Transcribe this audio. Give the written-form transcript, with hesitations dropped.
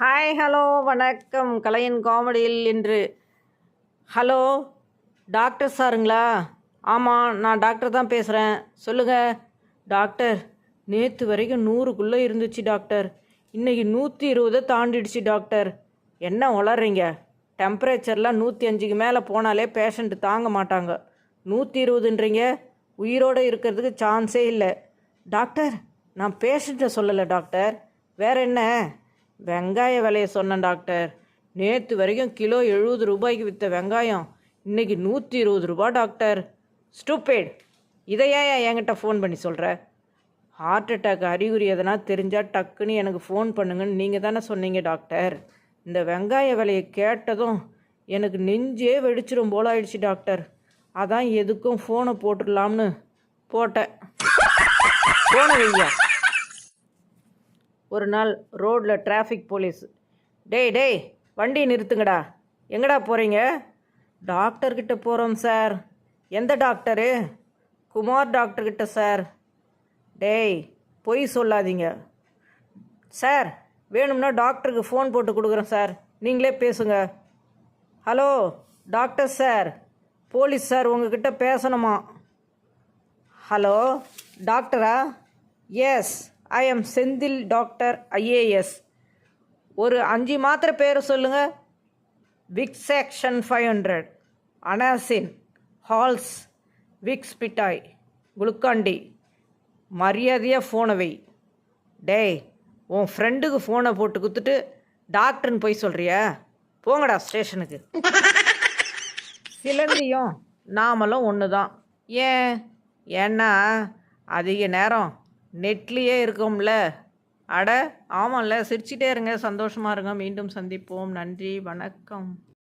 Hi hello வணக்கம். கலையின் காமெடியில் இன்று. ஹலோ, டாக்டர் சாருங்களா? ஆமாம், நான் டாக்டர் தான் பேசுகிறேன். சொல்லுங்கள் டாக்டர். நேற்று வரைக்கும் 100க்குள்ளே இருந்துச்சு டாக்டர். இன்றைக்கி 120 தாண்டிடுச்சு டாக்டர். என்ன உளறீங்க? டெம்பரேச்சர்லாம் 105க்கு மேலே போனாலே பேஷண்ட்டு தாங்க மாட்டாங்க. 120ன்றீங்க? உயிரோடு இருக்கிறதுக்கு சான்ஸே இல்லை டாக்டர். நான் பேஷண்ட்டை சொல்லலை டாக்டர். வேற என்ன? வெங்காய விலையை சொன்னேன் டாக்டர். நேற்று வரைக்கும் கிலோ 70 ரூபாய்க்கு விற்ற வெங்காயம் இன்றைக்கி 120 ரூபா டாக்டர். ஸ்டூபிட், இதையா என்கிட்ட ஃபோன் பண்ணி சொல்கிற? ஹார்ட் அட்டாக் அறிகுறி எதனா தெரிஞ்சால் டக்குன்னு எனக்கு ஃபோன் பண்ணுங்கன்னு நீங்கள் தானே சொன்னீங்க டாக்டர். இந்த வெங்காய விலையை கேட்டதும் எனக்கு நெஞ்சே வெடிச்சிடும் போல ஆயிடுச்சு டாக்டர். அதான் எதுக்கும் ஃபோனை போட்டுடலாம்னு போட்டேன். ஃபோனை வையா. ஒரு நாள் ரோடில் டிராஃபிக் போலீஸ், டேய் வண்டி நிறுத்துங்கடா. எங்கடா போகிறீங்க? டாக்டர்கிட்ட போகிறோம் சார். எந்த டாக்டரு? குமார் டாக்டர்கிட்ட சார். டேய், பொய் சொல்லாதீங்க சார். வேணும்னா டாக்டருக்கு ஃபோன் போட்டு கொடுக்குறேன் சார், நீங்களே பேசுங்க. Hello doctor sir, police sir உங்ககிட்ட பேசணுமா? ஹலோ டாக்டரா? Yes, I am Senthil doctor IAS. ஒரு 5 மாத்திரை பேர் சொல்லுங்கள். விக்ஸாக்ஷன் 500, அனாசின், ஹால்ஸ், விக்ஸ்பிட்டாய், குளுக்காண்டி. மரியாதையாக ஃபோனை வை. டேய், உன் ஃப்ரெண்டுக்கு ஃபோனை போட்டு கொடுத்துட்டு டாக்டர்னு போய் சொல்கிறியா? போங்கடா ஸ்டேஷனுக்கு. சிலந்தியும் நாமளும் ஒன்று தான். ஏன்னா அதிக நேரம் நெட்லேயே இருக்கோம்ல. அட ஆமாம்ல. சிரிச்சிட்டே இருங்க, சந்தோஷமாக இருங்க. மீண்டும் சந்திப்போம். நன்றி, வணக்கம்.